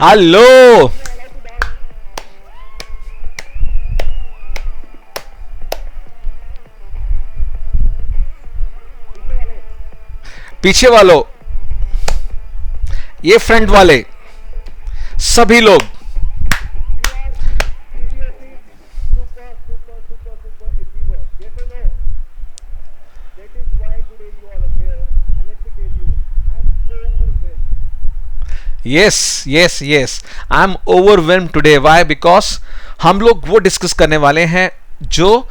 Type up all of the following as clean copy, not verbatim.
Hello. पीछे वालों, ये फ्रंट वाले, सभी लोग। Yes yes yes, I am overwhelm today. Why? Because हम लोग वो डिस्कस करने वाले हैं जो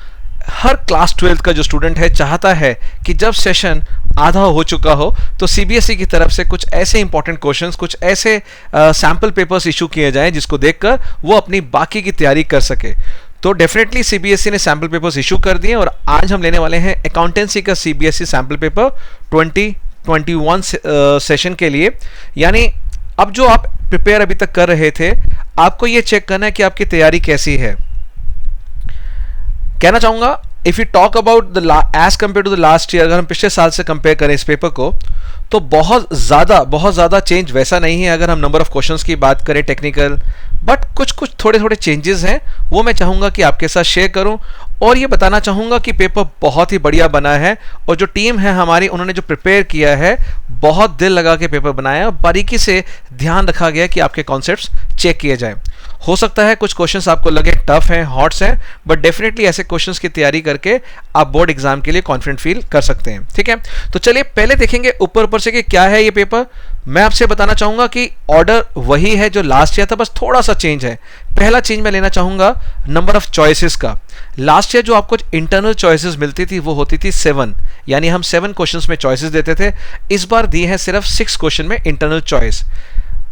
हर क्लास 12th का जो स्टूडेंट है चाहता है कि जब सेशन आधा हो चुका हो तो सीबीएसई की तरफ से कुछ ऐसे इंपॉर्टेंट क्वेश्चंस, कुछ ऐसे सैंपल पेपर्स इशू किए जाएं जिसको देखकर वो अपनी बाकी की तैयारी कर सके। तो डेफिनेटली सीबीएसई ने सैंपल पेपर्स इशू कर दिए और आज हम लेने वाले हैं अकाउंटेंसी का सीबीएसई सैंपल पेपर 2021 सेशन के लिए। यानी अब जो आप प्रिपेयर अभी तक कर रहे थे, आपको ये चेक करना है कि आपकी तैयारी कैसी है। कहना चाहूंगा, if you talk about the age compare to the last year, अगर हम पिछले साल से कंपेयर करें इस पेपर को, तो बहुत ज़्यादा चेंज वैसा नहीं है। अगर हम नंबर ऑफ क्वेश्चंस की बात करें टेक्निकल, बट कुछ थोड़े चेंजेस हैं, वो मैं चाहूँगा कि आपके साथ शेयर करूँ और ये बताना चाहूँगा कि पेपर बहुत ही बढ़िया बना है और जो टीम है हमारी, उन्होंने जो प्रिपेयर किया है, बहुत दिल लगा के पेपर बनाया और बारीकी से ध्यान रखा गया कि आपके कॉन्सेप्ट्स चेक किए जाएं। हो सकता है कुछ क्वेश्चंस आपको लगे टफ हैं, हॉट्स हैं, बट डेफिनेटली ऐसे क्वेश्चंस की तैयारी करके आप बोर्ड एग्जाम के लिए कॉन्फिडेंट फील कर सकते हैं। ठीक है, तो चलिए पहले देखेंगे ऊपर से कि क्या है ये पेपर। मैं आपसे बताना चाहूंगा कि ऑर्डर वही है जो लास्ट ईयर था, बस थोड़ा सा चेंज है। पहला चेंज मैं लेना चाहूंगा नंबर ऑफ चॉइसेस का। लास्ट ईयर जो आपको इंटरनल चॉइसेस मिलती थी वो होती थी 7, यानी हम 7 क्वेश्चंस में चॉइसेस देते थे। इस बार दी है सिर्फ 6 क्वेश्चन में इंटरनल चॉइस।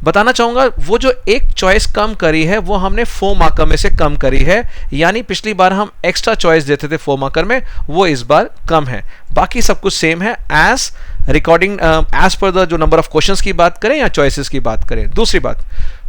बताना चाहूंगा वो जो एक चॉइस कम करी है वो हमने 4 मार्कर में से कम करी है, यानी पिछली बार हम एक्स्ट्रा चॉइस देते थे 4 मार्कर में, वो इस बार कम है। बाकी सब कुछ सेम है as recording, as per the जो नंबर ऑफ क्वेश्चंस की बात करें या चॉइसेस की बात करें। दूसरी बात,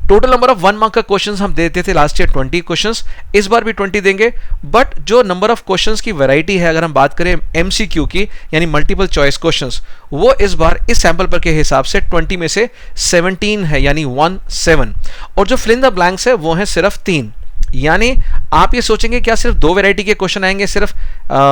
टोटल नंबर ऑफ 1 मार्क का क्वेश्चंस हम देते थे लास्ट ईयर 20 क्वेश्चंस, इस बार भी 20 देंगे। बट जो नंबर ऑफ क्वेश्चंस की वैरायटी है, अगर हम बात करें एमसीक्यू की, यानी मल्टीपल चॉइस क्वेश्चंस, वो इस बार इस सैंपल पर के हिसाब से 20 में से 17 है, यानी 17। और जो फिल इन द ब्लैंक्स है वो है सिर्फ 3। यानी आप ये सोचेंगे क्या सिर्फ 2 वैरायटी के क्वेश्चन आएंगे, सिर्फ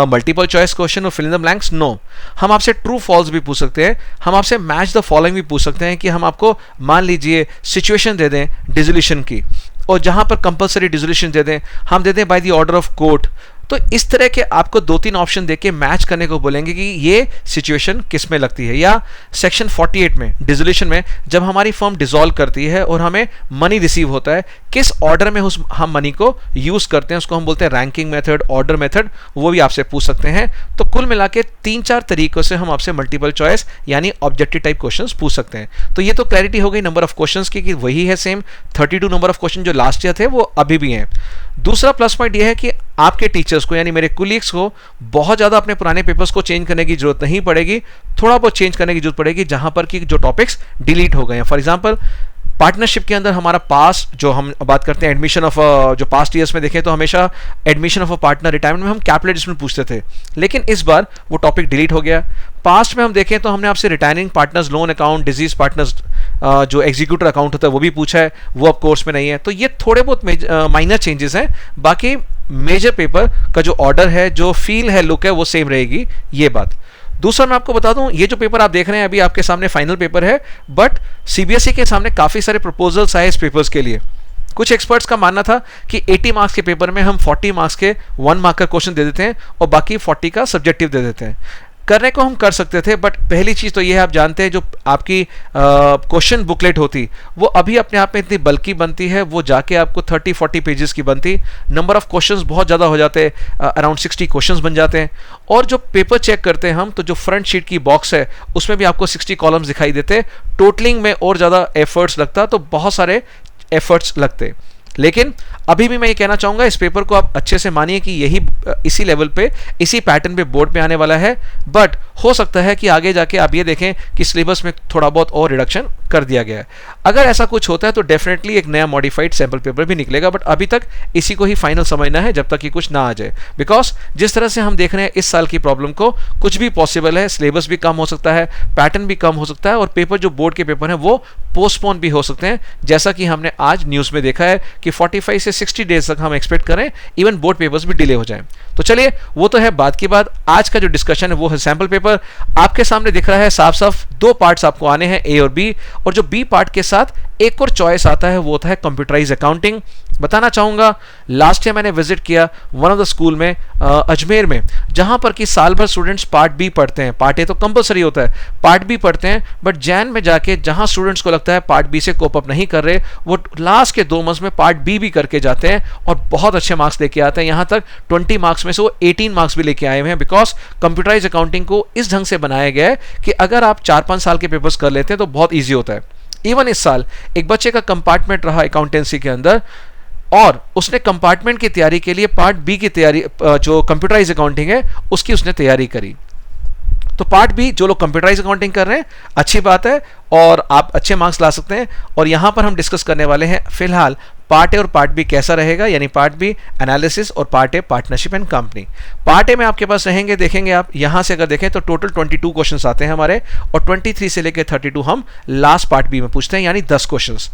मल्टीपल चॉइस क्वेश्चन और fill in the blanks? No, हम आपसे ट्रू फॉल्स भी पूछ सकते हैं, हम आपसे मैच द फॉलोइंग भी पूछ सकते हैं कि हम आपको मान लीजिए सिचुएशन दे दें डिसोल्यूशन की, और जहां पर कंपलसरी डिसोल्यूशन दे दें, हम दे दें by the order of court. तो इस तरह के आपको 2-3 ऑप्शन देके मैच करने को बोलेंगे कि ये सिचुएशन किस में लगती है। या सेक्शन 48 में डिसोल्यूशन में जब हमारी फर्म डिसॉल्व करती है और हमें मनी रिसीव होता है, किस ऑर्डर में उस हम मनी को यूज करते हैं, उसको हम बोलते हैं रैंकिंग मेथड, ऑर्डर मेथड, वो भी आपसे पूछ सकते हैं। तो कुल मिला के 3-4 तरीकों से हम आपसे मल्टीपल चॉइस यानी ऑब्जेक्टिव टाइप क्वेश्चंस पूछ सकते हैं। तो ये तो क्लैरिटी हो गई नंबर ऑफ क्वेश्चंस की कि वही है सेम 32 नंबर ऑफ क्वेश्चन जो लास्ट ईयर थे वो अभी भी हैं। दूसरा प्लस पॉइंट ये है कि आपके टीचर्स को यानी मेरे कुलीग्स को बहुत ज़्यादा अपने पुराने पेपर्स को चेंज करने की जरूरत नहीं पड़ेगी, थोड़ा बहुत चेंज करने की जरूरत पड़ेगी जहां पर कि जो टॉपिक्स डिलीट हो गए हैं। फॉर एग्जांपल पार्टनरशिप के अंदर हमारा पास जो हम बात करते हैं एडमिशन ऑफ, जो पास्ट ईयर्स में देखें तो हमेशा admission of a partner retirement में हम कैपिटल एडजस्टमेंट पूछते थे, लेकिन इस बार वो टॉपिक डिलीट हो गया। पास्ट में हम देखें तो हमने आपसे retiring partners loan account, disease partners जो एग्जीक्यूटर अकाउंट होता है वो भी पूछा है, वो अब कोर्स में नहीं है। तो ये थोड़े बहुत माइनर चेंजेस हैं, बाकी मेजर पेपर का जो ऑर्डर है, जो फील है, लुक है, वो सेम रहेगी, ये बात। दूसरा मैं आपको बता दूं, ये जो पेपर आप देख रहे हैं अभी आपके सामने फाइनल पेपर है, बट सीबीएसई के सामने काफ़ी सारे प्रपोजल्स आए इस पेपर्स के लिए। कुछ एक्सपर्ट्स का मानना था कि 80 मार्क्स के पेपर में हम 40 मार्क्स के 1 मार्क का क्वेश्चन दे देते हैं और बाकी 40 का सब्जेक्टिव दे देते हैं। करने को हम कर सकते थे, बट पहली चीज़ तो ये है, आप जानते हैं जो आपकी क्वेश्चन बुकलेट होती वो अभी अपने आप में इतनी बल्कि बनती है, वो जाके आपको 30-40 पेजेस की बनती। नंबर ऑफ क्वेश्चंस बहुत ज़्यादा हो जाते हैं, अराउंड 60 क्वेश्चंस बन जाते हैं। और जो पेपर चेक करते हैं हम, तो जो फ्रंट शीट की बॉक्स है उसमें भी आपको 60 कॉलम्स दिखाई देते, टोटलिंग में और ज़्यादा एफर्ट्स लगता, तो बहुत सारे एफर्ट्स लगते। लेकिन अभी भी मैं ये कहना चाहूँगा, इस पेपर को आप अच्छे से मानिए कि यही इसी लेवल पे, इसी पैटर्न पे बोर्ड पे आने वाला है। बट हो सकता है कि आगे जाके आप ये देखें कि सिलेबस में थोड़ा बहुत और रिडक्शन कर दिया गया है। अगर ऐसा कुछ होता है तो डेफिनेटली एक नया मॉडिफाइड सैम्पल पेपर भी निकलेगा, बट अभी तक इसी को ही फाइनल समझना है जब तक कि कुछ ना आ जाए। बिकॉज जिस तरह से हम देख रहे हैं इस साल की प्रॉब्लम को, कुछ भी पॉसिबल है, सिलेबस भी कम हो सकता है, पैटर्न भी कम हो सकता है, और पेपर जो बोर्ड के पेपर हैं वो पोस्टपोन भी हो सकते हैं, जैसा कि हमने आज न्यूज़ में देखा है कि 45 से 60 डेज तक हम एक्सपेक्ट करें इवन बोर्ड पेपर्स भी डिले हो जाएं। तो चलिए, वो तो है बात की बात। आज का जो डिस्कशन है वो है सैम्पल पेपर। आपके सामने दिख रहा है साफ साफ दो पार्ट्स आपको आने हैं, ए और बी, और जो बी पार्ट के साथ एक और चॉइस आता है वो होता है कंप्यूटराइज अकाउंटिंग। बताना चाहूँगा, लास्ट ईयर मैंने विजिट किया वन ऑफ द स्कूल में अजमेर में, जहाँ पर कि साल भर स्टूडेंट्स पार्ट बी पढ़ते हैं। पार्ट ए तो कंपलसरी होता है, पार्ट बी पढ़ते हैं, बट जैन में जाके जहाँ स्टूडेंट्स को लगता है पार्ट बी से कोप अप नहीं कर रहे, वो लास्ट के 2 मंथ्स में पार्ट बी भी करके जाते हैं और बहुत अच्छे मार्क्स लेके आते हैं। यहाँ तक 20 मार्क्स में से वो 18 मार्क्स भी लेके आए हुए हैं, बिकॉज कंप्यूटराइज अकाउंटिंग को इस ढंग से बनाया गया है कि अगर आप 4-5 साल के पेपर्स कर लेते हैं तो बहुत ईजी होता है। इवन इस साल एक बच्चे का कंपार्टमेंट रहा अकाउंटेंसी के अंदर, और उसने कंपार्टमेंट की तैयारी के लिए पार्ट बी की तैयारी, जो कंप्यूटराइज अकाउंटिंग है उसकी उसने तैयारी करी। तो पार्ट बी जो लोग कंप्यूटराइज अकाउंटिंग कर रहे हैं, अच्छी बात है और आप अच्छे मार्क्स ला सकते हैं। और यहां पर हम डिस्कस करने वाले हैं फिलहाल पार्ट ए और पार्ट बी कैसा रहेगा, यानी पार्ट बी एनालिसिस और part A partnership and company. Part A में आपके पास रहेंगे, देखेंगे आप यहां से अगर देखें तो टोटल 22 क्वेश्चंस आते हैं हमारे, और 23 से लेकर 32 हम लास्ट पार्ट बी में पूछते हैं, यानी 10 क्वेश्चंस।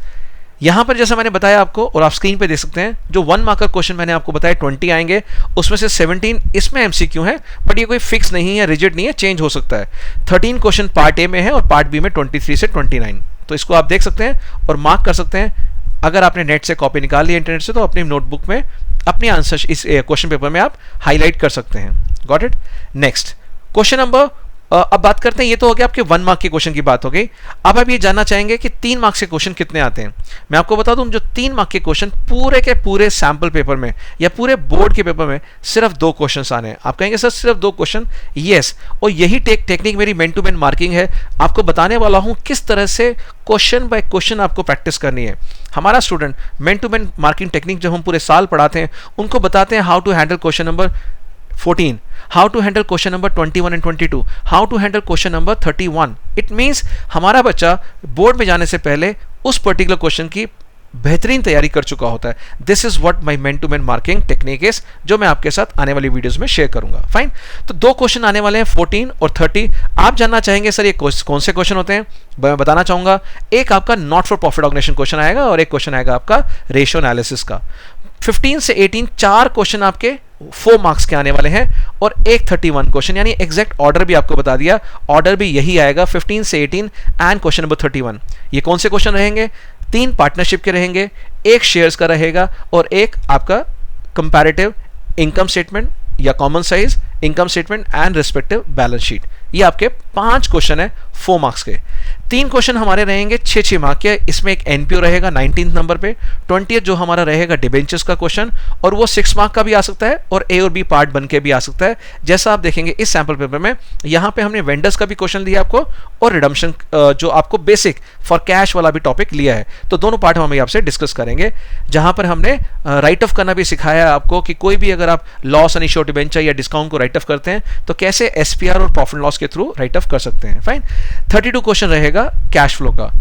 यहां पर जैसा मैंने बताया आपको, और आप स्क्रीन पे देख सकते हैं, जो 1 मार्कर क्वेश्चन मैंने आपको बताया 20 आएंगे, उसमें से 17 इसमें एमसीक्यू है, बट ये कोई फिक्स नहीं है, रिजिड नहीं है, चेंज हो सकता है। 13 क्वेश्चन पार्ट ए में है और पार्ट बी में 23 से 29। तो इसको आप देख सकते हैं और मार्क कर सकते हैं। अगर आपने नेट से कॉपी निकाल ली इंटरनेट से, तो अपनी नोटबुक में अपनी आंसर इस क्वेश्चन पेपर में आप हाईलाइट कर सकते हैं। Got it. Next question number, अब बात करते हैं, ये तो हो गया आपके 1 मार्क के क्वेश्चन की बात हो गई। अब आप ये जानना चाहेंगे कि 3 मार्क्स के क्वेश्चन कितने आते हैं। मैं आपको बता दूं, जो 3 मार्क के क्वेश्चन पूरे के पूरे सैंपल पेपर में या पूरे बोर्ड के पेपर में सिर्फ 2 क्वेश्चंस आने हैं। आप कहेंगे सर सिर्फ 2 क्वेश्चन, यस, और यही टेक्निक मेरी मेन टू मेन मार्किंग है। आपको बताने वाला हूं किस तरह से क्वेश्चन बाय क्वेश्चन आपको प्रैक्टिस करनी है। हमारा student man to man marking technique जब हम पूरे साल पढ़ाते हैं, उनको बताते हैं how to handle question number 14, how to handle question number 21 and 22, how to handle question number 31. It means हमारा बच्चा बोर्ड में जाने से पहले उस पर्टिकुलर क्वेश्चन की बेहतरीन तैयारी कर चुका होता है। This is what my man to man marking technique is, जो मैं आपके साथ आने वाली वीडियोस में शेयर करूंगा। फाइन, तो 2 क्वेश्चन आने वाले हैं 14 और 30। आप जानना चाहेंगे सर ये कौन से क्वेश्चन होते हैं, मैं बताना चाहूंगा। एक आपका not for profit organisation question आएगा और एक क्वेश्चन आएगा आपका रेशियो एनालिसिस का। 15 से 18 4 क्वेश्चन आपके 4 मार्क्स के आने वाले हैं, और एक 31 क्वेश्चन, यानी एग्जैक्ट ऑर्डर भी आपको बता दिया, ऑर्डर भी यही आएगा 15 से 18 एंड क्वेश्चन नंबर 31। ये कौन से क्वेश्चन रहेंगे? 3 पार्टनरशिप के रहेंगे, एक शेयर्स का रहेगा और एक आपका कंपैरेटिव इनकम स्टेटमेंट या common size income statement and respective balance sheet. ये आपके 5 क्वेश्चन है 4 मार्क्स के। 3 क्वेश्चन हमारे रहेंगे 6-6 मार्क के। इसमें एक एनपीओ रहेगा 19th नंबर पे, 20th जो हमारा रहेगा डिबेंचर्स का क्वेश्चन, और वो 6 मार्क का भी आ सकता है और ए और बी पार्ट बन के भी आ सकता है। जैसा आप देखेंगे इस सैंपल पेपर में, यहाँ पे हमने वेंडर्स का भी क्वेश्चन दिया आपको, और रिडम्पशन जो आपको बेसिक फॉर कैश वाला भी टॉपिक लिया है। तो दोनों पार्ट हम आपसे डिस्कस करेंगे, जहां पर हमने राइट ऑफ करना भी सिखाया है आपको कि कोई भी अगर आप लॉस एंड इश्यू डिबेंचर या डिस्काउंट को राइट ऑफ करते हैं तो कैसे एसपीआर और प्रॉफिट लॉस के थ्रू राइट ऑफ कर सकते हैं। फाइन, 32 क्वेश्चन रहेगा कैश फ्लो का।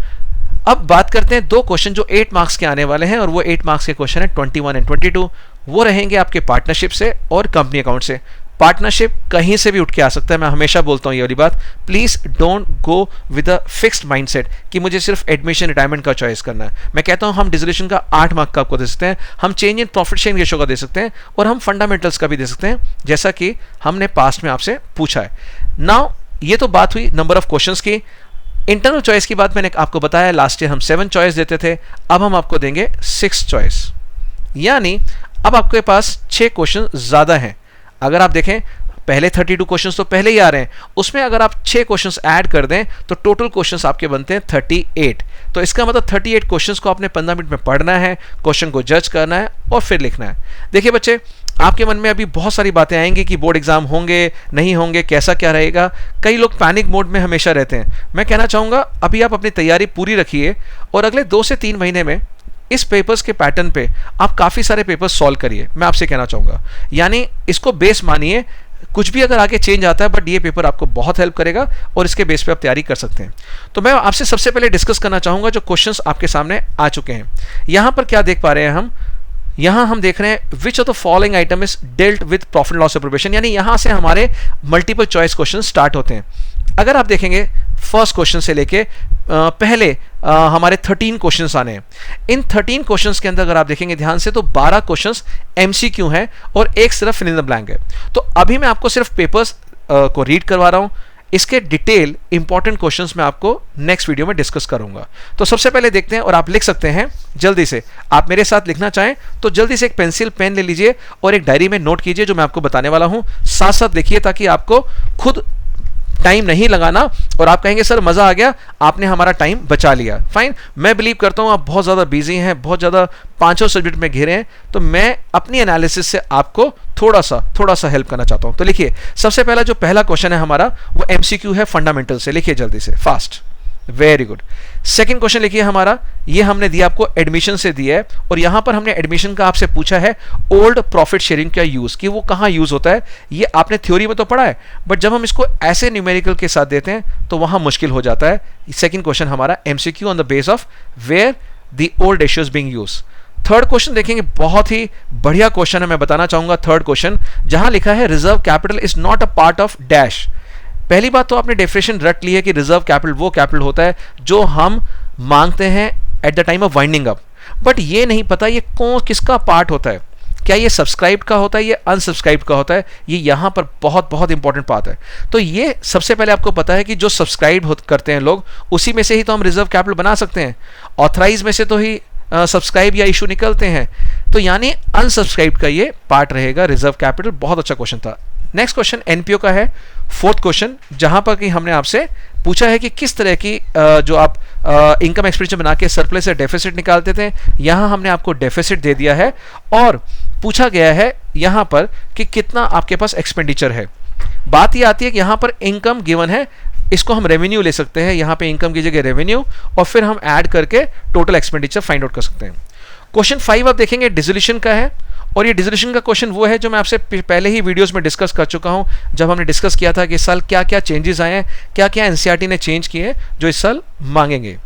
अब बात करते हैं 2 क्वेश्चन जो 8 मार्क्स के आने वाले हैं, और वो 8 मार्क्स के क्वेश्चन है 21 एंड 22। वो रहेंगे आपके पार्टनरशिप से और कंपनी अकाउंट से। पार्टनरशिप कहीं से भी उठ के आ सकता है, मैं हमेशा बोलता हूं ये वाली बात। Please don't go with a fixed mindset कि मुझे सिर्फ एडमिशन रिटायरमेंट का चॉइस करना है। मैं कहता हूं हम डिसोल्यूशन का 8 मार्क का आपको दे सकते हैं, हम change in profit sharing ratio का दे सकते हैं, और हम फंडामेंटल्स का भी दे सकते हैं, जैसा कि हमने पास्ट में आपसे पूछा है। नाउ ये तो बात हुई नंबर ऑफ क्वेश्चंस की। इंटरनल चॉइस की बात मैंने आपको बताया, लास्ट ईयर हम 7 चॉइस देते थे, अब हम आपको देंगे 6 चॉइस, यानी अब आपके पास 6 क्वेश्चन ज्यादा हैं। अगर आप देखें पहले 32 क्वेश्चंस तो पहले ही आ रहे हैं, उसमें अगर आप 6 क्वेश्चंस ऐड कर दें तो टोटल क्वेश्चंस आपके बनते हैं 38। तो इसका मतलब 38 क्वेश्चंस को आपने 15 मिनट में पढ़ना है, क्वेश्चन को जज करना है और फिर लिखना है। देखिए बच्चे, आपके मन में अभी बहुत सारी बातें आएंगी कि बोर्ड एग्जाम होंगे नहीं होंगे, कैसा क्या रहेगा। कई लोग पैनिक मोड में हमेशा रहते हैं। मैं कहना चाहूँगा अभी आप अपनी तैयारी पूरी रखिए, और अगले 2 से 3 महीने में इस पेपर्स के पैटर्न पे आप काफ़ी सारे पेपर्स सॉल्व करिए, मैं आपसे कहना चाहूँगा। यानी इसको बेस मानिए, कुछ भी अगर आगे चेंज आता है बट ये पेपर आपको बहुत हेल्प करेगा और इसके बेस पे आप तैयारी कर सकते हैं। तो मैं आपसे सबसे पहले डिस्कस करना चाहूँगा जो क्वेश्चंस आपके सामने आ चुके हैं। यहाँ पर क्या देख पा रहे हैं हम, यहाँ हम देख रहे हैं which of the following item is dealt with profit loss appropriation, यानी यहाँ से हमारे मल्टीपल चॉइस क्वेश्चन स्टार्ट होते हैं। अगर आप देखेंगे फर्स्ट क्वेश्चन से लेके पहले हमारे 13 क्वेश्चंस आने हैं। इन 13 क्वेश्चंस के अंदर अगर आप देखेंगे ध्यान से तो 12 क्वेश्चंस एमसीक्यू हैं और एक सिर्फ फिल इन द ब्लैंक है। तो अभी मैं आपको सिर्फ पेपर्स को रीड करवा रहा हूं, इसके डिटेल इंपॉर्टेंट क्वेश्चंस मैं आपको नेक्स्ट वीडियो में डिस्कस करूंगा। तो सबसे पहले देखते हैं, और आप लिख सकते हैं जल्दी से, आप मेरे साथ लिखना चाहें तो जल्दी से एक पेंसिल पेन ले लीजिए और एक डायरी में नोट कीजिए जो मैं आपको बताने वाला हूं, साथ साथ लिखिए ताकि आपको खुद टाइम नहीं लगाना और आप कहेंगे सर मजा आ गया, आपने हमारा टाइम बचा लिया। फाइन, मैं बिलीव करता हूं आप बहुत ज्यादा बिजी हैं, बहुत ज्यादा पांचों सब्जेक्ट में घिरे हैं, तो मैं अपनी एनालिसिस से आपको थोड़ा सा हेल्प करना चाहता हूं। तो लिखिए, सबसे पहला जो पहला क्वेश्चन है हमारा वो एमसीक्यू है फंडामेंटल से, लिखिए जल्दी से, fast, very good. Second question लिखिए हमारा, ये हमने दिया आपको एडमिशन से दिया है और यहां पर हमने एडमिशन का आपसे पूछा है ओल्ड प्रॉफिट शेयरिंग का यूज, कि वो कहां यूज होता है। ये आपने थ्योरी में तो पढ़ा है बट जब हम इसको ऐसे न्यूमेरिकल के साथ देते हैं तो वहां मुश्किल हो जाता है। सेकंड क्वेश्चन हमारा MCQ on the base of where the old ratios being use. Third question देखेंगे, बहुत ही बढ़िया क्वेश्चन है, मैं बताना चाहूंगा। थर्ड क्वेश्चन जहां लिखा है reserve capital is not a part of dash. पहली बात तो आपने डेफिनेशन रट ली है कि रिजर्व कैपिटल वो कैपिटल होता है जो हम मांगते हैं at the time of winding up, but ये नहीं पता ये किसका पार्ट होता है, क्या ये सब्सक्राइब्ड का होता है, ये अनसब्सक्राइब्ड का होता है, ये यहाँ पर बहुत बहुत इंपॉर्टेंट बात है। तो ये सबसे पहले आपको पता है कि जो सब्सक्राइब करते हैं लोग, उसी में से ही तो हम रिजर्व कैपिटल बना सकते हैं, ऑथराइज में से तो ही सब्सक्राइब या इशू निकलते हैं, तो यानी अनसब्सक्राइब्ड का ये पार्ट रहेगा रिजर्व कैपिटल। बहुत अच्छा क्वेश्चन था। नेक्स्ट क्वेश्चन एनपीओ का है, फोर्थ क्वेश्चन, जहां पर कि हमने आपसे पूछा है कि किस तरह की जो आप इनकम एक्सपेंडिचर बना के सरप्लस या डेफिसिट निकालते थे। यहां हमने आपको डेफिसिट दे दिया है और पूछा गया है यहां पर कि कितना आपके पास एक्सपेंडिचर है। बात ये आती है कि यहां पर इनकम गिवन है, इसको हम रेवेन्यू ले सकते हैं, यहां पे इनकम की जगह रेवेन्यू, और फिर हम ऐड करके टोटल एक्सपेंडिचर फाइंड आउट कर सकते हैं। क्वेश्चन 5 आप देखेंगे डिसोल्यूशन का है, और ये डिसोल्यूशन का क्वेश्चन वो है जो मैं आपसे पहले ही वीडियोस में डिस्कस कर चुका हूं, जब हमने डिस्कस किया था कि इस साल क्या क्या चेंजेस आए हैं, क्या क्या एनसीईआरटी ने चेंज किए हैं जो इस साल मांगेंगे।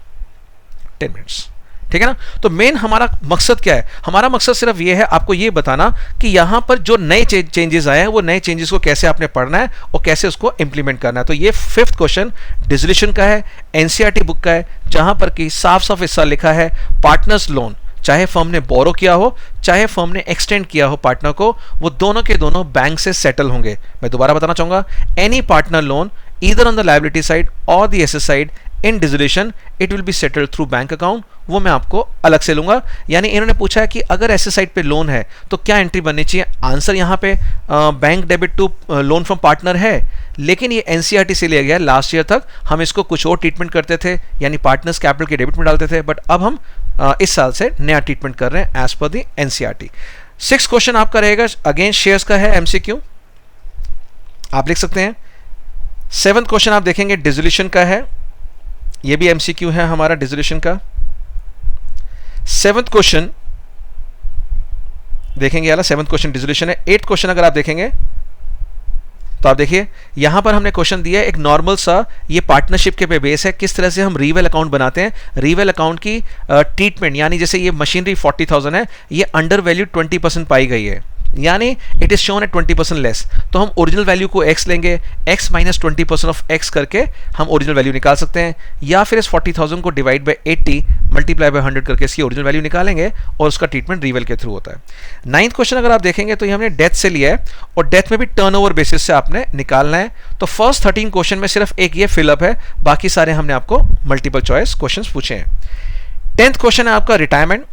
10 मिनट्स, ठीक है ना। तो मेन हमारा मकसद क्या है, हमारा मकसद सिर्फ ये है आपको ये बताना कि यहां पर जो नए चेंजेस आए हैं वो नए चेंजेस को कैसे आपने पढ़ना है और कैसे उसको इंप्लीमेंट करना है। तो ये 5th क्वेश्चन डिसोल्यूशन का है, एनसीईआरटी बुक का है, जहां पर कि साफ साफ इस साल लिखा है पार्टनर्स लोन, चाहे फर्म ने बोरो किया हो चाहे फर्म ने एक्सटेंड किया हो पार्टनर को, वो दोनों के दोनों बैंक से सेटल होंगे। मैं दोबारा बताना चाहूंगा, any partner loan either on the liability side और the asset side in dissolution it will be settled through bank account, वो मैं आपको अलग से लूंगा। यानी इन्होंने पूछा है कि अगर एसेट साइड पे लोन है तो क्या एंट्री बननी चाहिए। आंसर यहाँ पे bank debit to loan from partner है, लेकिन ये एनसीईआरटी से लिया गया। लास्ट ईयर तक हम इसको कुछ और ट्रीटमेंट करते थे, यानी पार्टनर्स कैपिटल के डेबिट में डालते थे, बट अब हम इस साल से नया ट्रीटमेंट कर रहे हैं एज पर दी एनसीईआरटी। 6th क्वेश्चन आपका रहेगा अगेन शेयर्स का है, एमसीक्यू आप लिख सकते हैं। 7th क्वेश्चन आप देखेंगे डिसोल्यूशन का है, ये भी एमसीक्यू है हमारा डिसोल्यूशन का। 7th क्वेश्चन देखेंगे, 7th क्वेश्चन डिसोल्यूशन है। 8th क्वेश्चन अगर आप देखेंगे तो आप देखिए यहां पर हमने क्वेश्चन दिया है एक नॉर्मल सा, ये पार्टनरशिप के पे बेस है, किस तरह से हम रीवेल अकाउंट बनाते हैं। रीवेल अकाउंट की ट्रीटमेंट, यानी जैसे ये मशीनरी 40,000 है, ये अंडर वैल्यू 20% पाई गई है, यानी it is shown at 20% less, तो हम ओरिजिनल वैल्यू को x लेंगे, x माइनस 20% ऑफ x करके हम ओरिजिनल वैल्यू निकाल सकते हैं, या फिर इस 40,000 को डिवाइड बाय 80 मल्टीप्लाई बाय 100 करके इसकी ओरिजिनल वैल्यू निकालेंगे और उसका ट्रीटमेंट रीवेल के थ्रू होता है। 9th क्वेश्चन अगर आप देखेंगे तो ये हमने डेथ से लिया है और डेथ में भी टर्नओवर बेसिस से आपने निकालना है। तो फर्स्ट 13 क्वेश्चन में सिर्फ एक ये फिलअप है, बाकी सारे हमने आपको मल्टीपल चॉइस क्वेश्चन पूछे हैं। 10th क्वेश्चन है आपका रिटायरमेंट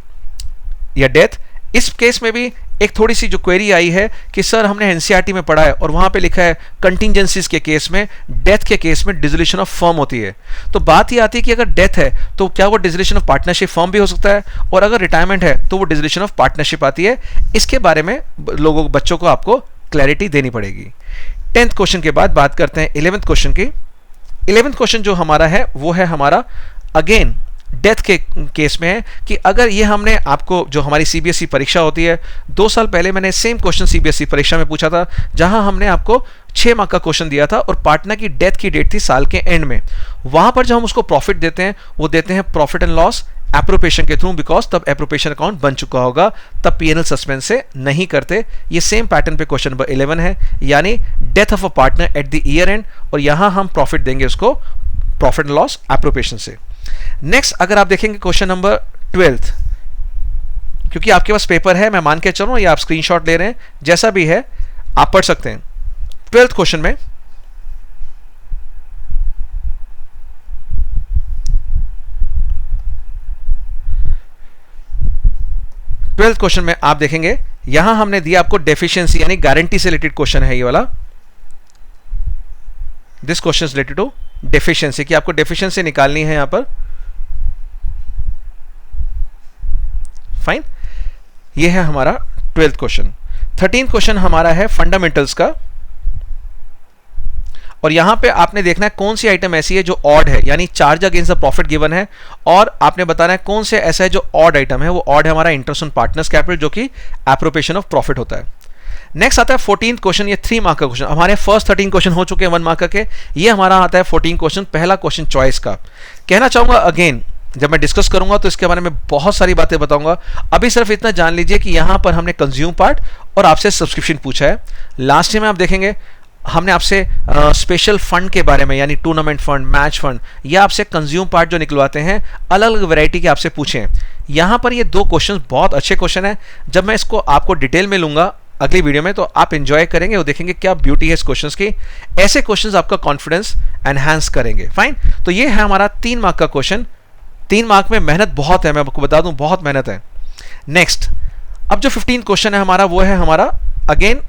या डेथ। इस केस में भी एक थोड़ी सी जो क्वेरी आई है कि सर हमने एनसीईआरटी में पढ़ा है और वहां पे लिखा है कंटिंजेंसीज के केस में, डेथ के केस में डिसोल्यूशन ऑफ फर्म होती है। तो बात ये आती है कि अगर डेथ है तो क्या वो डिसोल्यूशन ऑफ पार्टनरशिप फर्म भी हो सकता है, और अगर रिटायरमेंट है तो वो डिसोल्यूशन ऑफ पार्टनरशिप आती है। इसके बारे में लोगों बच्चों को आपको क्लैरिटी देनी पड़ेगी। 10th क्वेश्चन के बाद बात करते हैं 11th क्वेश्चन की। 11th क्वेश्चन जो हमारा है वो है हमारा अगेन डेथ के केस में है कि अगर ये हमने आपको, जो हमारी सीबीएसई परीक्षा होती है, 2 साल पहले मैंने सेम क्वेश्चन सीबीएसई परीक्षा में पूछा था, जहां हमने आपको 6 मार्क का क्वेश्चन दिया था और पार्टनर की डेथ की डेट थी साल के एंड में। वहां पर जब हम उसको प्रॉफिट देते हैं, वो देते हैं प्रॉफिट एंड लॉस एप्रोप्रिएशन के थ्रू, बिकॉज तब एप्रोप्रिएशन अकाउंट बन चुका होगा, तब पीएनएल सस्पेंस से नहीं करते। ये सेम पैटर्न पे क्वेश्चन नंबर 11 है, यानी death of a partner at the year and, और यहां हम प्रॉफिट देंगे उसको प्रॉफिट एंड लॉस एप्रोप्रिएशन से। नेक्स्ट अगर आप देखेंगे क्वेश्चन नंबर 12, क्योंकि आपके पास पेपर है, मैं मान के चलूं या आप स्क्रीनशॉट ले रहे हैं, जैसा भी है आप पढ़ सकते हैं। 12th क्वेश्चन में आप देखेंगे यहां हमने दिया आपको डेफिशिएंसी यानी गारंटी से रिलेटेड क्वेश्चन है ये वाला। This question is related to deficiency, कि आपको डेफिशिएंसी निकालनी है यहां पर। फाइन, ये है हमारा 12th क्वेश्चन। 13th क्वेश्चन हमारा है फंडामेंटल्स का, और यहां पे आपने देखना है कौन सी आइटम ऐसी है जो ऑड है, यानी charge against the profit given है, और आपने बताना है कौन से ऐसा है जो ऑड आइटम है। वो ऑड है हमारा इंटरेस्ट ऑन पार्टनर्स कैपिटल, जो कि एप्रोप्रिएशन ऑफ प्रॉफिट होता है। नेक्स्ट आता है 14th क्वेश्चन, ये 3 मार्क का क्वेश्चन। हमारे फर्स्ट 13 क्वेश्चन हो चुके हैं 1 मार्क के, ये हमारा आता है 14 क्वेश्चन, पहला क्वेश्चन चॉइस का। कहना चाहूंगा अगेन, जब मैं डिस्कस करूंगा तो इसके बारे में बहुत सारी बातें बताऊंगा। अभी सिर्फ इतना जान लीजिए कि यहां पर हमने कंज्यूम पार्ट और आपसे सब्सक्रिप्शन पूछा है। लास्ट में आप देखेंगे हमने आपसे स्पेशल फंड के बारे में, यानी टूर्नामेंट फंड, मैच फंड, या आपसे कंज्यूम पार्ट जो निकलवाते हैं अलग अलग वैरायटी के आपसे पूछे हैं। यहां पर ये 2 क्वेश्चन बहुत अच्छे क्वेश्चन है। जब मैं इसको आपको डिटेल में लूंगा अगली वीडियो में, तो आप एंजॉय करेंगे और देखेंगे क्या ब्यूटी है इस क्वेश्चंस की। ऐसे क्वेश्चंस आपका कॉन्फिडेंस एनहांस करेंगे। फाइन, तो ये है हमारा 3 मार्क का क्वेश्चन। 3 मार्क में मेहनत बहुत है, मैं आपको बता दूं, बहुत मेहनत है। नेक्स्ट, अब जो 15 क्वेश्चन है हमारा, वो है हमारा अगेन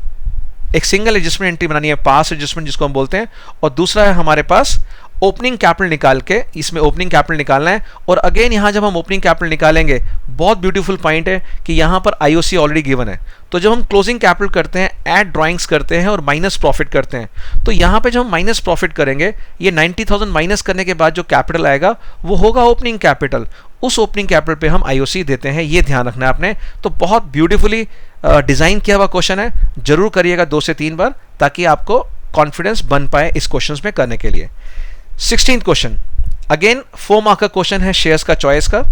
एक सिंगल एडजस्टमेंट एंट्री बनानी है, पास एडजस्टमेंट जिसको हम बोलते हैं, और दूसरा है हमारे पास ओपनिंग कैपिटल निकाल के, इसमें ओपनिंग कैपिटल निकालना है। और अगेन यहां जब हम ओपनिंग कैपिटल निकालेंगे, बहुत ब्यूटीफुल पॉइंट है कि यहां पर आईओसी ऑलरेडी गिवन है, तो जब हम क्लोजिंग कैपिटल करते हैं, ऐड ड्राइंग्स करते हैं और माइनस प्रॉफिट करते हैं, तो यहां पे जब हम माइनस प्रॉफिट करेंगे, ये 90,000 माइनस करने के बाद जो कैपिटल आएगा वो होगा ओपनिंग कैपिटल। उस ओपनिंग कैपिटल पे हम आईओसी देते हैं, ये ध्यान रखना है आपने। तो बहुत ब्यूटीफुली डिजाइन किया हुआ क्वेश्चन है, जरूर करिएगा 2 से 3 बार, ताकि आपको कॉन्फिडेंस बन पाए इस क्वेश्चन में करने के लिए। 16th क्वेश्चन अगेन 4 मार्क का क्वेश्चन है, शेयर्स का चॉइस का।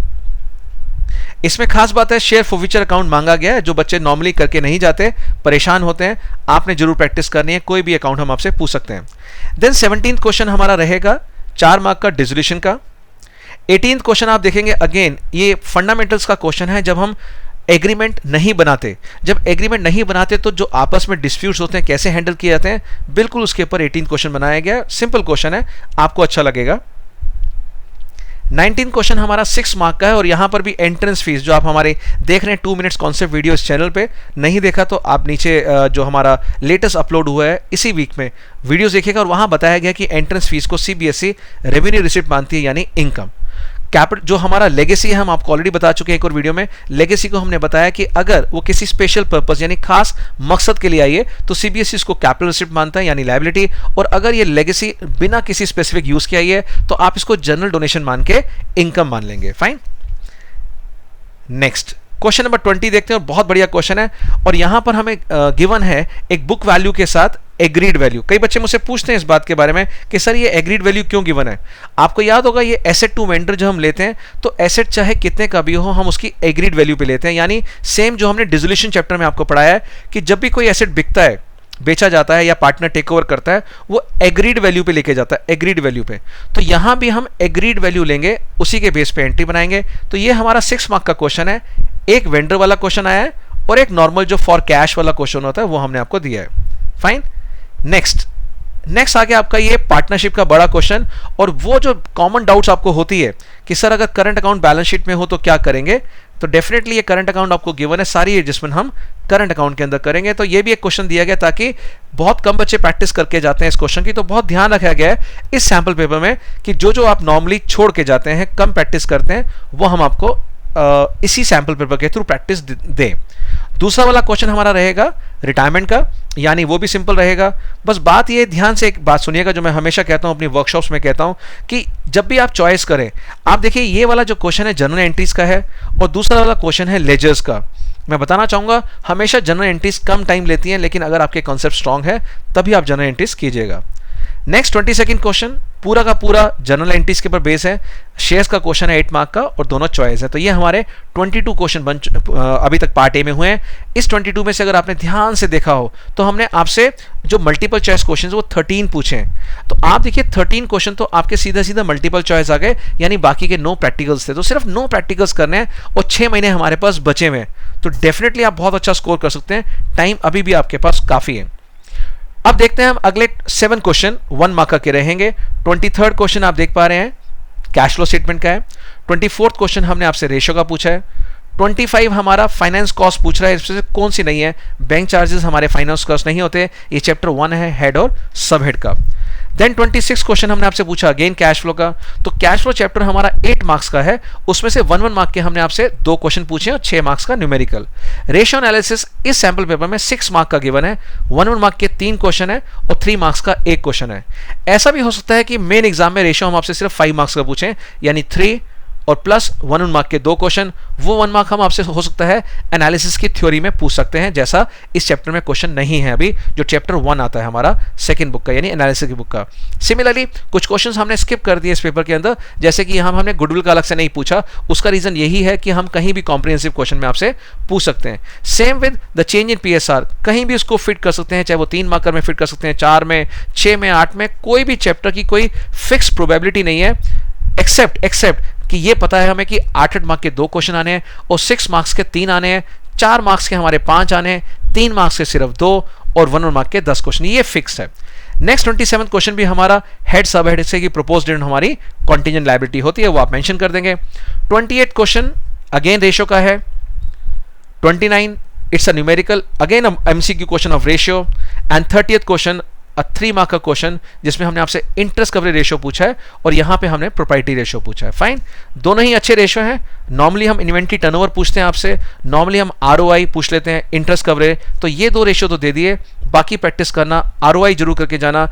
इसमें खास बात है, शेयर फॉरफीचर अकाउंट मांगा गया है, जो बच्चे नॉर्मली करके नहीं जाते, परेशान होते हैं, आपने जरूर प्रैक्टिस करनी है। कोई भी अकाउंट हम आपसे पूछ सकते हैं। देन 17th क्वेश्चन हमारा रहेगा 4 मार्क का डिसोल्यूशन का। 18th क्वेश्चन आप देखेंगे अगेन ये फंडामेंटल्स का क्वेश्चन है। जब हम एग्रीमेंट नहीं बनाते, जब एग्रीमेंट नहीं बनाते तो जो आपस में डिस्प्यूट्स होते हैं कैसे हैंडल किए जाते हैं, बिल्कुल उसके ऊपर 18th क्वेश्चन बनाया गया। सिंपल क्वेश्चन है, आपको अच्छा लगेगा। 19th क्वेश्चन हमारा 6 मार्क का है, और यहां पर भी एंट्रेंस फीस, जो आप हमारे देख रहे हैं 2 मिनट्स कॉन्सेप्ट वीडियो इस चैनल पे, नहीं देखा तो आप नीचे जो हमारा लेटेस्ट अपलोड हुआ है इसी वीक में वीडियोस देखिएगा, और वहां बताया गया कि एंट्रेंस फीस को सीबीएसई रेवेन्यू रिसिप्ट मानती है, यानी इनकम। कैपिटल जो हमारा लेगेसी है, हम आपको ऑलरेडी बता चुके हैं एक और वीडियो में। लेगेसी को हमने बताया कि अगर वो किसी स्पेशल पर्पस यानी खास मकसद के लिए आई है, तो सीबीएसई इसको कैपिटल रिसिप्ट मानता है, यानी लायबिलिटी। और अगर ये लेगेसी बिना किसी स्पेसिफिक यूज के आई है, तो आप इसको जनरल डोनेशन मान के इनकम मान लेंगे। फाइन, नेक्स्ट क्वेश्चन नंबर 20 देखते हैं, और बहुत बढ़िया क्वेश्चन है। और यहां पर हमें गिवन है एक बुक वैल्यू के साथ एग्रीड वैल्यू। कई बच्चे मुझसे पूछते हैं इस बात के बारे में कि सर ये एग्रीड वैल्यू क्यों गिवन है। आपको याद होगा ये एसेट टू वेंडर जो हम लेते हैं, तो एसेट चाहे कितने का भी हो, हम उसकी एग्रीड वैल्यू पे लेते हैं। यानी सेम जो हमने डिसोल्यूशन चैप्टर में आपको पढ़ाया है कि जब भी कोई एसेट बिकता है, बेचा जाता है, या पार्टनर टेक ओवर करता है, वो एग्रीड वैल्यू पे लेके जाता है, एग्रीड वैल्यू पे। तो यहां भी हम एग्रीड वैल्यू लेंगे, उसी के बेस पे एंट्री बनाएंगे। तो ये हमारा 6 मार्क का क्वेश्चन है। एक वेंडर वाला क्वेश्चन आया है, और एक नॉर्मल जो फॉर कैश वाला क्वेश्चन होता है वो हमने आपको दिया है। फाइन, नेक्स्ट आगे आपका ये पार्टनरशिप का बड़ा क्वेश्चन, और वो जो कॉमन डाउट्स आपको होती है कि सर अगर करंट अकाउंट बैलेंस शीट में हो तो क्या करेंगे, तो डेफिनेटली ये करंट अकाउंट आपको गिवन है, सारी एडजस्टमेंट हम करंट अकाउंट के अंदर करेंगे। तो ये भी एक क्वेश्चन दिया गया, ताकि बहुत कम बच्चे प्रैक्टिस करके जाते हैं इस क्वेश्चन की, तो बहुत ध्यान रखा गया है इस सैंपल पेपर में कि जो जो आप नॉर्मली छोड़ के जाते हैं, कम प्रैक्टिस करते हैं, वो हम आपको इसी सैम्पल पेपर के थ्रू प्रैक्टिस दें। दूसरा वाला क्वेश्चन हमारा रहेगा रिटायरमेंट का, यानी वो भी सिंपल रहेगा। बस बात ये, ध्यान से एक बात सुनिएगा जो मैं हमेशा कहता हूं अपनी वर्कशॉप्स में कहता हूं कि जब भी आप चॉइस करें, आप देखिए ये वाला जो क्वेश्चन है जनरल एंट्रीज का है और दूसरा वाला क्वेश्चन है लेजर्स का। मैं बताना चाहूंगा हमेशा जनरल एंट्रीज कम टाइम लेती हैं, लेकिन अगर आपके कॉन्सेप्ट स्ट्रांग है तभी आप जनरल एंट्रीज कीजिएगा। नेक्स्ट 22nd क्वेश्चन पूरा का पूरा जनरल एंट्रीज के ऊपर बेस है। शेयर्स का क्वेश्चन है 8 मार्क का और दोनों चॉइस है। तो ये हमारे 22 क्वेश्चन अभी तक पार्ट ए में हुए हैं। इस 22 में से अगर आपने ध्यान से देखा हो तो हमने आपसे जो मल्टीपल चॉइस क्वेश्चन वो 13 पूछे हैं। तो आप देखिए 13 क्वेश्चन तो आपके सीधा सीधा मल्टीपल चॉइस आ गए, यानी बाकी के नो प्रैक्टिकल्स थे। तो सिर्फ नो प्रैक्टिकल्स करने हैं और 6 महीने हमारे पास बचे हुए हैं, तो डेफिनेटली आप बहुत अच्छा स्कोर कर सकते हैं। टाइम अभी भी आपके पास काफी है। अब देखते हैं हम अगले 7 क्वेश्चन 1 मार्क के रहेंगे। 23rd क्वेश्चन आप देख पा रहे हैं कैश फ्लो स्टेटमेंट का है। 24th क्वेश्चन हमने आपसे रेशियो का पूछा है। 25 हमारा फाइनेंस कॉस्ट पूछ रहा है, इसमें से कौन सी नहीं है। बैंक चार्जेस हमारे फाइनेंस कॉस्ट नहीं होते, ये चैप्टर 1 है हेड और सब हेड का। देन 26 क्वेश्चन हमने आपसे पूछा अगेन कैश फ्लो का। तो कैश फ्लो चैप्टर हमारा 8 मार्क्स का है, उसमें से 1 मार्क के हमने आपसे 2 क्वेश्चन पूछे और 6 मार्क्स का न्यूमेरिकल। रेशियो एनालिसिस इस सैंपल पेपर में 6 मार्क का गिवन है, 1 मार्क के 3 क्वेश्चन है और 3 मार्क्स का 1 क्वेश्चन है। ऐसा भी हो सकता है कि मेन एग्जाम में रेशियो हम आपसे सिर्फ 5 मार्क्स का पूछें, यानी 3 और प्लस 1 मार्क के 2 क्वेश्चन। वो 1 मार्क हम आपसे हो सकता है एनालिसिस की थ्योरी में पूछ सकते हैं, जैसा इस चैप्टर में क्वेश्चन नहीं है अभी, जो चैप्टर 1 आता है हमारा सेकंड बुक का, यानी एनालिसिस की बुक का। सिमिलरली कुछ क्वेश्चंस हमने स्किप कर दिए इस पेपर के अंदर, जैसे कि हमने गुडविल का अलग से नहीं पूछा। उसका रीजन यही है कि हम कहीं भी कॉम्प्रिहेंसिव क्वेश्चन में आपसे पूछ सकते हैं। Same with the change in PSR, कहीं भी उसको फिट कर सकते हैं, चाहे वो 3 मार्कर में फिट कर सकते हैं, 4 में, 6 में, 8 में। कोई भी चैप्टर की कोई फिक्स प्रोबेबिलिटी नहीं है, एक्सेप्ट कि ये पता है हमें कि 8 मार्क्स के 2 क्वेश्चन आने हैं और 6 मार्क्स के 3 आने हैं, 4 मार्क्स के हमारे 5 आने हैं, 3 मार्क्स के सिर्फ 2 और 1 मार्क के 10 क्वेश्चन, ये फिक्स है। नेक्स्ट 27 क्वेश्चन भी हमारा हेड सब हेड से की प्रपोज्ड डिविडेंड हमारी कॉन्टिजेंट लायबिलिटी होती है, वो आप मेंशन कर देंगे। 28 क्वेश्चन अगेन रेशियो का है। 29 it's a numerical again MCQ question of ratio. And 30th question 3 mark का क्वेश्चन जिसमें हमने आपसे इंटरेस्ट कवरेज रेशियो पूछा है और यहां पे हमने प्रोप्राइटरी रेशियो पूछा है। फाइन, दोनों ही अच्छे रेशियो हैं। नॉर्मली हम इन्वेंट्री टर्नओवर पूछते हैं आपसे, नॉर्मली हम ROI पूछ लेते हैं, इंटरेस्ट कवरेज। तो ये 2 रेशियो तो दे दिए, बाकी प्रैक्टिस करना, ROI जरूर करके जाना।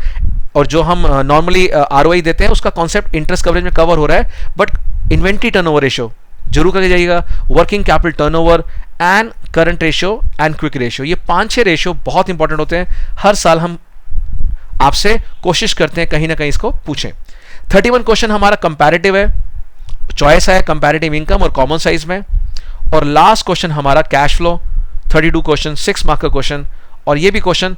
और जो हम नॉर्मली ROI देते हैं उसका कॉन्सेप्ट इंटरेस्ट कवरेज में कवर हो रहा है, बट इन्वेंट्री टर्नओवर रेशियो जरूर करके जाइएगा। Working capital turnover and current ratio and quick ratio, ये 5-6 रेशियो बहुत इंपॉर्टेंट होते हैं। हर साल हम आपसे कोशिश करते हैं कहीं ना कहीं इसको पूछें। 31 क्वेश्चन हमारा कंपैरेटिव है, चॉइस है कंपैरेटिव इनकम और कॉमन साइज में। और लास्ट क्वेश्चन हमारा कैश फ्लो, 32 क्वेश्चन 6 मार्क का क्वेश्चन। और ये भी क्वेश्चन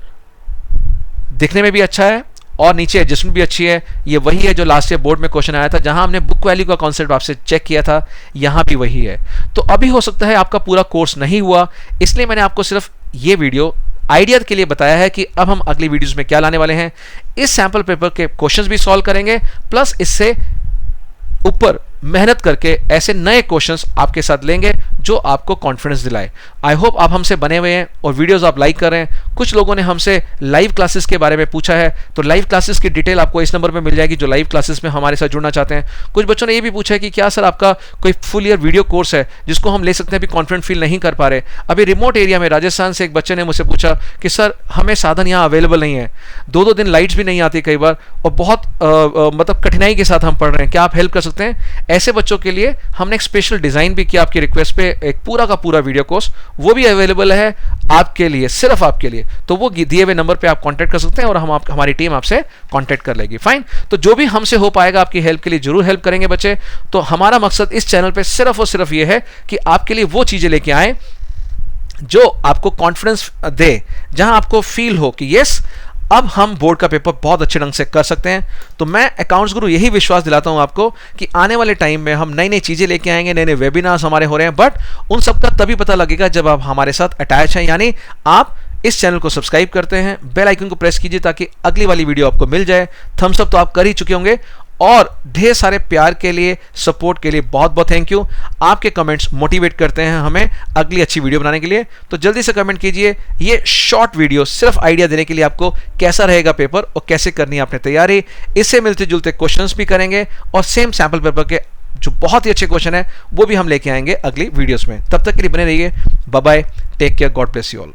दिखने में भी अच्छा है और नीचे एडजस्टमेंट भी अच्छी है। ये वही है जो लास्ट ईयर बोर्ड में क्वेश्चन आया था, जहां हमने बुक वैल्यू का कॉन्सेप्ट आपसे चेक किया था, यहां भी वही है। तो अभी हो सकता है आपका पूरा कोर्स नहीं हुआ, इसलिए मैंने आपको सिर्फ ये वीडियो आइडिया के लिए बताया है कि अब हम अगली वीडियोस में क्या लाने वाले हैं। इस सैंपल पेपर के क्वेश्चंस भी सॉल्व करेंगे, प्लस इससे ऊपर मेहनत करके ऐसे नए क्वेश्चंस आपके साथ लेंगे जो आपको कॉन्फिडेंस दिलाए। आई होप आप हमसे बने हुए हैं और वीडियोस आप लाइक कर रहे हैं। कुछ लोगों ने हमसे लाइव क्लासेस के बारे में पूछा है, तो लाइव क्लासेस की डिटेल आपको इस नंबर पे मिल जाएगी जो लाइव क्लासेस में हमारे साथ जुड़ना चाहते हैं। कुछ बच्चों ने ये भी पूछा है कि क्या सर आपका कोई फुल ईयर वीडियो कोर्स है जिसको हम ले सकते हैं, अभी कॉन्फिडेंट फील नहीं कर पा रहे। अभी रिमोट एरिया में राजस्थान से एक बच्चे ने मुझसे पूछा कि सर हमें साधन यहाँ अवेलेबल नहीं है, 2-2 दिन लाइट्स भी नहीं आती कई बार, और बहुत मतलब कठिनाई के साथ हम पढ़ रहे हैं, क्या आप हेल्प कर सकते हैं? ऐसे बच्चों के लिए हमने एक स्पेशल डिजाइन भी किया आपकी रिक्वेस्ट पे, एक पूरा का पूरा वीडियो कोर्स, वो भी अवेलेबल है आपके लिए, सिर्फ आपके लिए। तो वो दिए हुए नंबर पे आप कांटेक्ट कर सकते हैं और हमारी टीम आपसे कांटेक्ट कर लेगी। फाइन, तो जो भी हमसे हो पाएगा आपकी हेल्प के लिए जरूर हेल्प करेंगे बच्चे। तो हमारा मकसद इस चैनल पे सिर्फ और सिर्फ ये है कि आपके लिए वो चीजें लेके आए जो आपको कॉन्फिडेंस दे, जहां आपको फील हो कि यस अब हम बोर्ड का पेपर बहुत अच्छे ढंग से कर सकते हैं। तो मैं अकाउंट्स गुरु यही विश्वास दिलाता हूं आपको कि आने वाले टाइम में हम नई नई चीजें लेके आएंगे, नए नए वेबिनार्स हमारे हो रहे हैं, बट उन सबका तभी पता लगेगा जब आप हमारे साथ अटैच हैं, यानी आप इस चैनल को सब्सक्राइब करते हैं, बेल आइकन को प्रेस कीजिए ताकि अगली वाली वीडियो आपको मिल जाए। थम्स अप तो आप कर ही चुके होंगे, और ढेर सारे प्यार के लिए, सपोर्ट के लिए बहुत बहुत थैंक यू। आपके कमेंट्स मोटिवेट करते हैं हमें अगली अच्छी वीडियो बनाने के लिए। तो जल्दी से कमेंट कीजिए। ये शॉर्ट वीडियो सिर्फ आइडिया देने के लिए आपको कैसा रहेगा पेपर और कैसे करनी है आपने तैयारी। इससे मिलते जुलते क्वेश्चंस भी करेंगे और सेम सैंपल पेपर के जो बहुत ही अच्छे क्वेश्चन है वो भी हम लेके आएंगे अगली वीडियोस में। तब तक के लिए बने रहिए। Bye bye, take care, God bless you all.